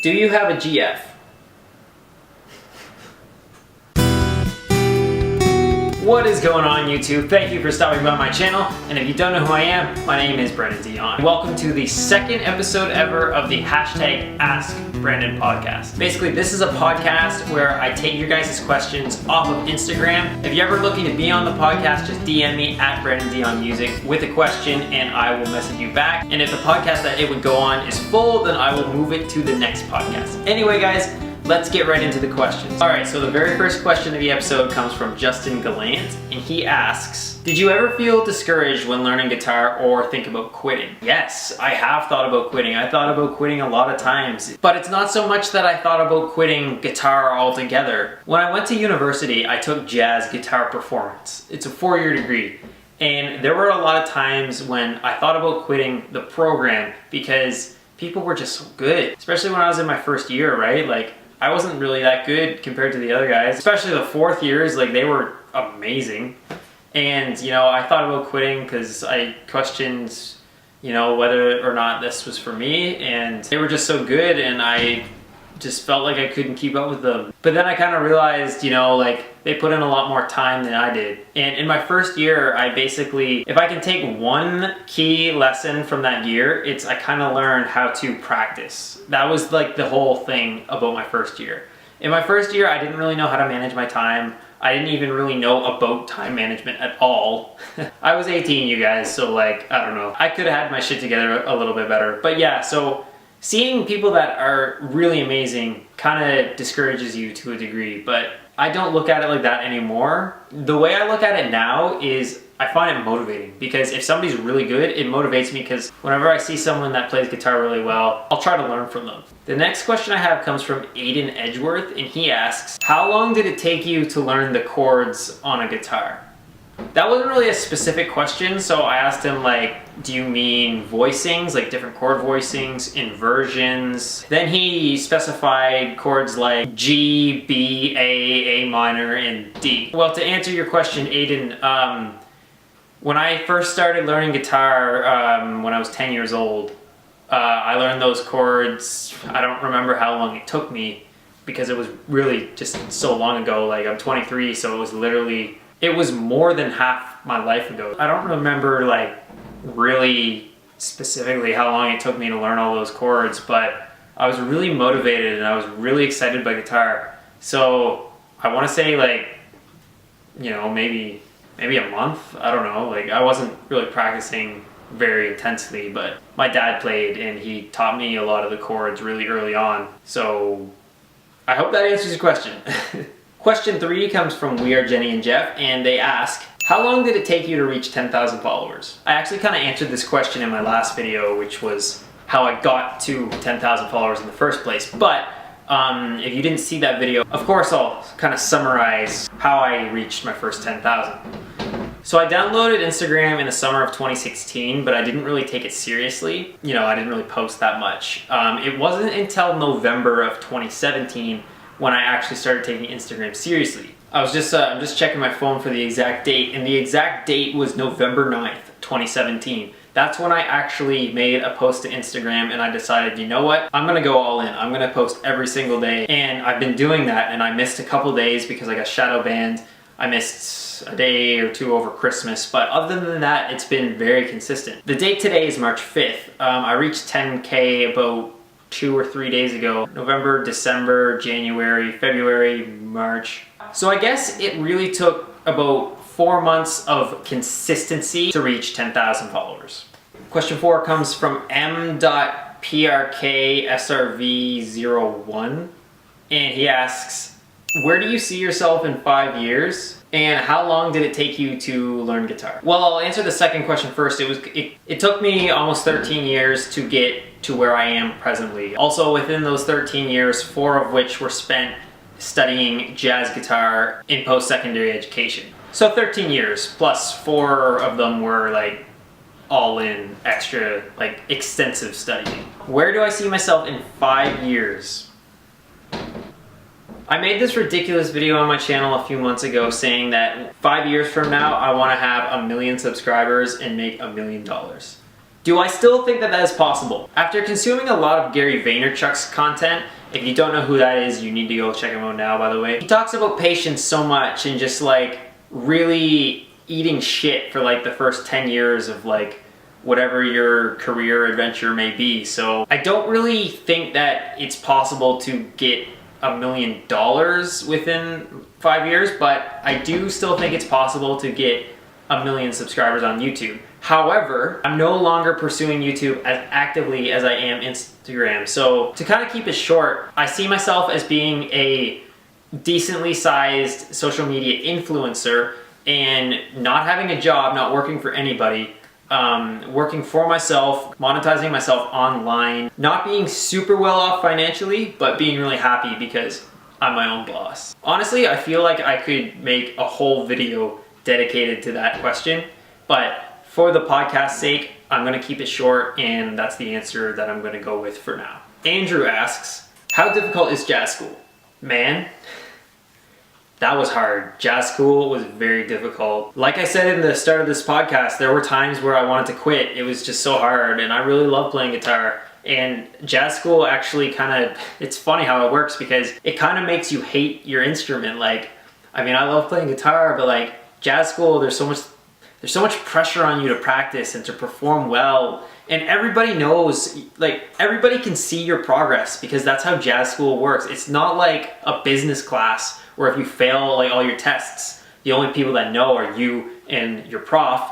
Do you have a GF? What is going on, YouTube? Thank you for stopping by my channel, and if you don't know who I am, my name is Brandon Deon. Welcome to the second episode ever of the hashtag askbrandon podcast. Basically, this is a podcast where I take your guys' questions off of Instagram. If you're ever looking to be on the podcast, just DM me at Brandondeonmusic with a question and I will message you back. And if the podcast that it would go on is full, then I will move it to the next podcast. Anyway, guys, let's get right into the questions. Alright, so the very first question of the episode comes from Justin Gallant, and he asks, did you ever feel discouraged when learning guitar or think about quitting? Yes, I have thought about quitting. I thought about quitting a lot of times, but it's not so much that I thought about quitting guitar altogether. When I went to university, I took jazz guitar performance. It's a 4-year degree. And there were a lot of times when I thought about quitting the program because people were just so good, especially when I was in my first year, right? Like, I wasn't really that good compared to the other guys, especially the fourth years. Like, they were amazing. And, you know, I thought about quitting because I questioned, you know, whether or not this was for me. And they were just so good, and I just felt like I couldn't keep up with them. But then I kind of realized, you know, like, they put in a lot more time than I did. And in my first year, I basically, if I can take one key lesson from that year, it's I kind of learned how to practice. That was like the whole thing about my first year. In my first year, I didn't really know how to manage my time. I didn't even really know about time management at all. I was 18, you guys, so like, I don't know. I could have had my shit together a little bit better. But yeah, so seeing people that are really amazing kind of discourages you to a degree, but I don't look at it like that anymore. The way I look at it now is I find it motivating, because if somebody's really good, it motivates me, because whenever I see someone that plays guitar really well, I'll try to learn from them. The next question I have comes from Aiden Edgeworth, and he asks, how long did it take you to learn the chords on a guitar? That wasn't really a specific question, so I asked him, like, do you mean voicings, like different chord voicings, inversions? Then he specified chords like G, B, A minor, and D. Well, to answer your question, Aiden, when I first started learning guitar when I was 10 years old, I learned those chords. I don't remember how long it took me, because it was really just so long ago. Like, I'm 23, so it was literally, it was more than half my life ago. I don't remember like really specifically how long it took me to learn all those chords, but I was really motivated and I was really excited by guitar. So I want to say, like, you know, maybe a month. I don't know. Like, I wasn't really practicing very intensely, but my dad played and he taught me a lot of the chords really early on. So I hope that answers your question. Question 3 comes from We Are Jenny and Jeff, and they ask, how long did it take you to reach 10,000 followers? I actually kind of answered this question in my last video, which was how I got to 10,000 followers in the first place. But if you didn't see that video, of course I'll kind of summarize how I reached my first 10,000. So I downloaded Instagram in the summer of 2016, but I didn't really take it seriously. You know, I didn't really post that much. It wasn't until November of 2017 when I actually started taking Instagram seriously. I'm just checking my phone for the exact date, and the exact date was November 9th, 2017. That's when I actually made a post to Instagram, and I decided, you know what? I'm gonna go all in. I'm gonna post every single day, and I've been doing that, and I missed a couple days because I got shadow banned. I missed a day or two over Christmas, but other than that, it's been very consistent. The date today is March 5th. I reached 10K about 2 or 3 days ago. November, December, January, February, March. So I guess it really took about 4 months of consistency to reach 10,000 followers. Question 4 comes from m.prksrv01, and he asks, where do you see yourself in 5 years? And how long did it take you to learn guitar? Well, I'll answer the second question first. It took me almost 13 years to get to where I am presently. Also, within those 13 years, 4 of which were spent studying jazz guitar in post-secondary education. So 13 years, plus 4 of them were like all in extra, like extensive studying. Where do I see myself in 5 years? I made this ridiculous video on my channel a few months ago saying that 5 years from now I want to have 1 million subscribers and make $1 million. Do I still think that that is possible? After consuming a lot of Gary Vaynerchuk's content, if you don't know who that is, you need to go check him out now, by the way. He talks about patience so much and just like really eating shit for like the first 10 years of like whatever your career adventure may be. So I don't really think that it's possible to get $1 million within 5 years, but I do still think it's possible to get 1 million subscribers on YouTube. However, I'm no longer pursuing YouTube as actively as I am Instagram. So to kind of keep it short, I see myself as being a decently sized social media influencer and not having a job, not working for anybody, working for myself, monetizing myself online, not being super well off financially, but being really happy because I'm my own boss. Honestly, I feel like I could make a whole video dedicated to that question, but for the podcast's sake, I'm gonna keep it short, and that's the answer that I'm gonna go with for now. Andrew asks, how difficult is jazz school? Man, that was hard. Jazz school was very difficult. Like I said in the start of this podcast, there were times where I wanted to quit. It was just so hard, and I really love playing guitar. And jazz school actually kind of, it's funny how it works because it kind of makes you hate your instrument. Like, I mean, I love playing guitar, but like jazz school, there's so much pressure on you to practice and to perform well. And everybody knows, like everybody can see your progress because that's how jazz school works. It's not like a business class where if you fail like all your tests, the only people that know are you and your prof.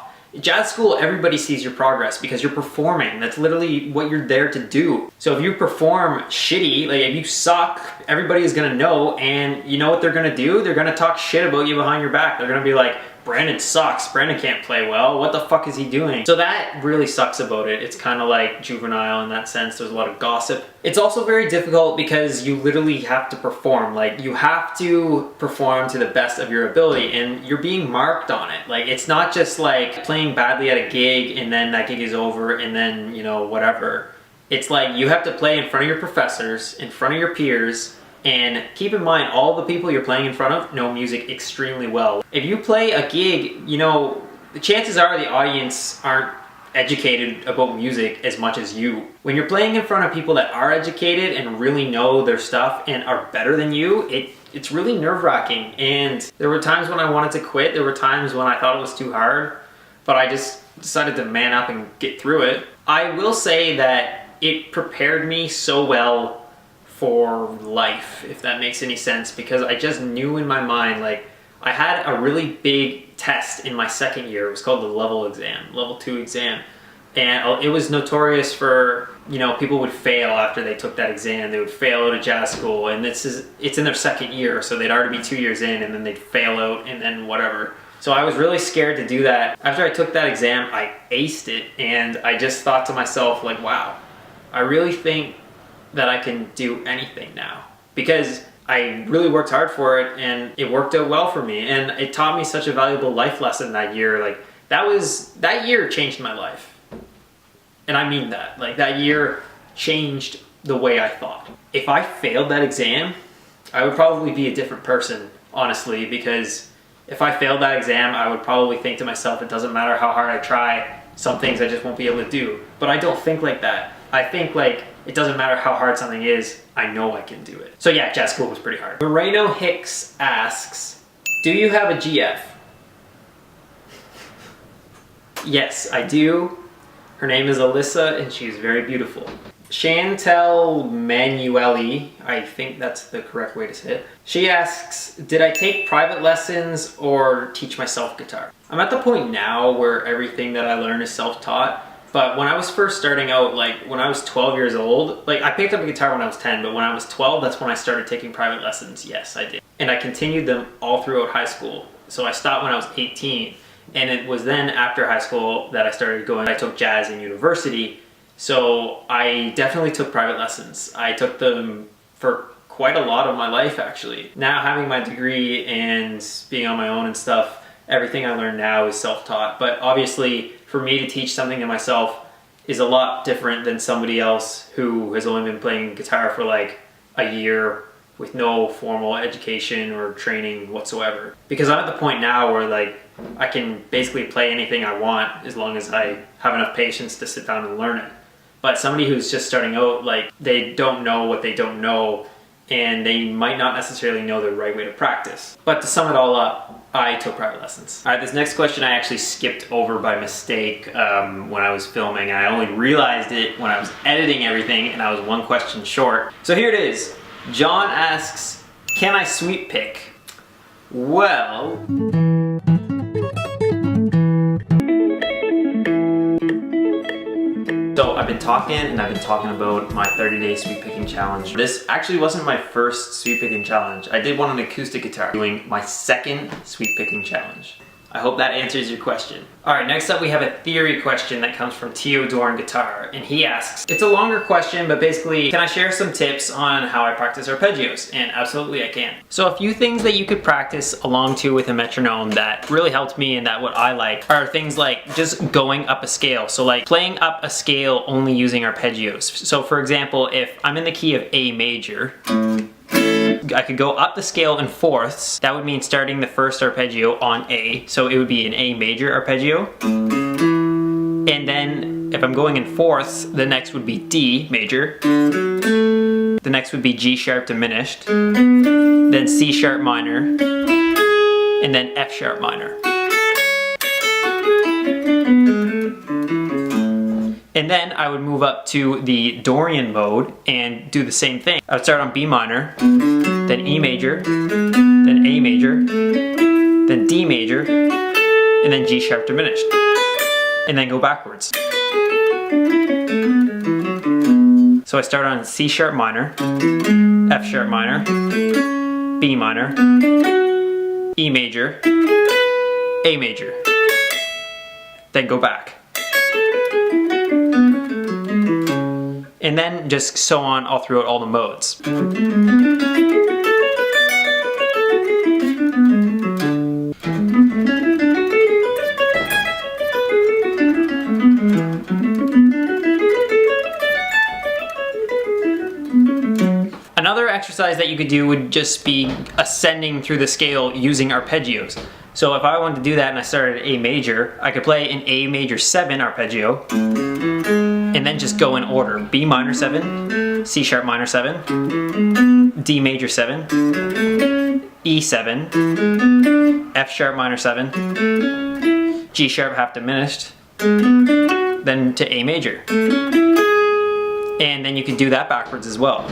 Jazz school, everybody sees your progress because you're performing. That's literally what you're there to do. So if you perform shitty, like if you suck, everybody is gonna know, and you know what they're gonna do? They're gonna talk shit about you behind your back. They're gonna be like, Brandon sucks, Brandon can't play well, what the fuck is he doing? So that really sucks about it. It's kind of like juvenile in that sense. There's a lot of gossip. It's also very difficult because you literally have to perform. Like you have to perform to the best of your ability and you're being marked on it. Like it's not just like playing badly at a gig and then that gig is over and then, you know, whatever. It's like you have to play in front of your professors, in front of your peers, and keep in mind, all the people you're playing in front of know music extremely well. If you play a gig, you know, the chances are the audience aren't educated about music as much as you. When you're playing in front of people that are educated and really know their stuff and are better than you, it's really nerve-wracking. And there were times when I wanted to quit. There were times when I thought it was too hard, but I just decided to man up and get through it. I will say that it prepared me so well for life, if that makes any sense, because I just knew in my mind, like I had a really big test in my second year. It was called the level 2 exam, and it was notorious for, you know, people would fail after they took that exam. They would fail out of jazz school, and it's in their second year, so they'd already be 2 years in, and then they'd fail out, and then whatever. So I was really scared to do that. After I took that exam, I aced it, and I just thought to myself, like, wow, I really think that I can do anything now, because I really worked hard for it and it worked out well for me, and it taught me such a valuable life lesson that year. Like that year changed my life, and I mean that. Like that year changed the way I thought. If I failed that exam, I would probably be a different person, honestly, because if I failed that exam, I would probably think to myself, it doesn't matter how hard I try, some things I just won't be able to do. But I don't think like that. I think like, it doesn't matter how hard something is, I know I can do it. So yeah, jazz school was pretty hard. Moreno Hicks asks, do you have a GF? Yes, I do. Her name is Alyssa and she's very beautiful. Chantel Manueli, I think that's the correct way to say it. She asks, did I take private lessons or teach myself guitar? I'm at the point now where everything that I learn is self-taught. But when I was first starting out, like when I was 12 years old, like I picked up a guitar when I was 10, but when I was 12, that's when I started taking private lessons. Yes, I did. And I continued them all throughout high school. So I stopped when I was 18. And it was then after high school that I started going, I took jazz in university. So I definitely took private lessons. I took them for quite a lot of my life, actually. Now having my degree and being on my own and stuff, everything I learn now is self-taught. But obviously, for me to teach something to myself is a lot different than somebody else who has only been playing guitar for like a year with no formal education or training whatsoever. Because I'm at the point now where like I can basically play anything I want as long as I have enough patience to sit down and learn it. But somebody who's just starting out, like they don't know what they don't know, and they might not necessarily know the right way to practice. But to sum it all up, I took private lessons. All right, this next question I actually skipped over by mistake when I was filming. I only realized it when I was editing everything, and I was one question short. So here it is. John asks, can I sweep pick? Well, so I've been talking about my 30-day sweep picking challenge. This actually wasn't my first sweep picking challenge. I did one on acoustic guitar, doing my second sweep picking challenge. I hope that answers your question. All right, next up we have a theory question that comes from Theodore on Guitar, and he asks, it's a longer question, but basically, can I share some tips on how I practice arpeggios? And absolutely I can. So a few things that you could practice along to with a metronome that really helped me and that what I like are things like just going up a scale. So like playing up a scale only using arpeggios. So for example, if I'm in the key of A major, I could go up the scale in fourths. That would mean starting the first arpeggio on A. So it would be an A major arpeggio. And then if I'm going in fourths, the next would be D major. The next would be G sharp diminished. Then C sharp minor. And then F sharp minor. And then I would move up to the Dorian mode and do the same thing. I would start on B minor, then E major, then A major, then D major, and then G sharp diminished. And then go backwards. So I start on C sharp minor, F sharp minor, B minor, E major, A major. Then go back. And then just so on all throughout all the modes. Another exercise that you could do would just be ascending through the scale using arpeggios. So if I wanted to do that and I started at A major, I could play an A major 7 arpeggio, and then just go in order. B minor 7, C sharp minor 7, D major 7, E 7, F sharp minor 7, G sharp half diminished, then to A major. And then you can do that backwards as well.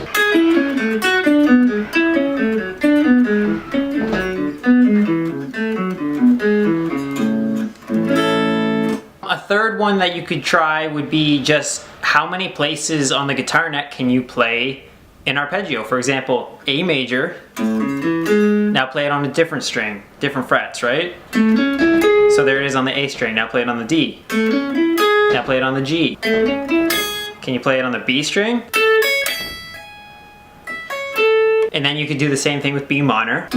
A third one that you could try would be just how many places on the guitar neck can you play an arpeggio. For example, A major, now play it on a different string, different frets, right? So there it is on the A string, now play it on the D. Now play it on the G. Can you play it on the B string? And then you could do the same thing with B minor.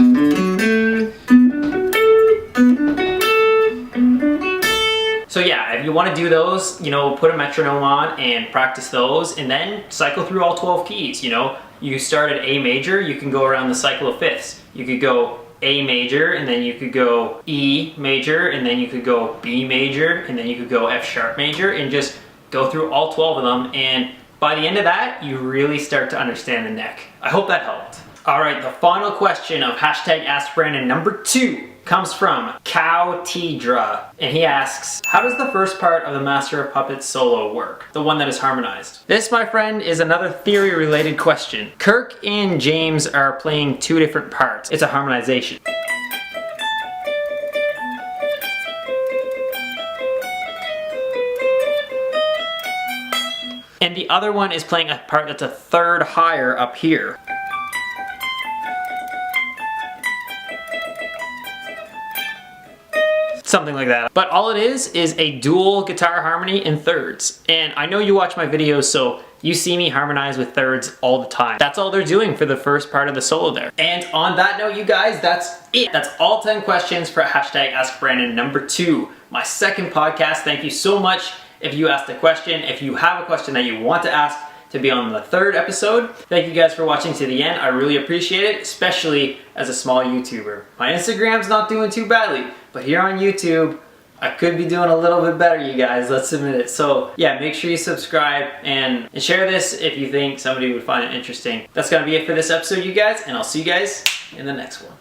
So yeah, if you want to do those, you know, put a metronome on and practice those, and then cycle through all 12 keys, you know. You start at A major, you can go around the cycle of fifths. You could go A major, and then you could go E major, and then you could go B major, and then you could go F sharp major, and just go through all 12 of them, and by the end of that, you really start to understand the neck. I hope that helped. All right, the final question of hashtag Ask Brandon number 2 comes from Cow Tidra, and he asks, how does the first part of the Master of Puppets solo work? The one that is harmonized. This, my friend, is another theory-related question. Kirk and James are playing 2 different parts. It's a harmonization. And the other one is playing a part that's a third higher up here. Something like that. But all it is a dual guitar harmony in thirds. And I know you watch my videos, so you see me harmonize with thirds all the time. That's all they're doing for the first part of the solo there. And on that note, you guys, that's it. That's all 10 questions for hashtag Ask Brandon number 2, my second podcast. Thank you so much if you asked a question. If you have a question that you want to ask, to be on the 3rd episode. Thank you guys for watching to the end. I really appreciate it, especially as a small YouTuber. My Instagram's not doing too badly, but here on YouTube, I could be doing a little bit better, you guys, let's admit it. So yeah, make sure you subscribe and share this if you think somebody would find it interesting. That's gonna be it for this episode, you guys, and I'll see you guys in the next one.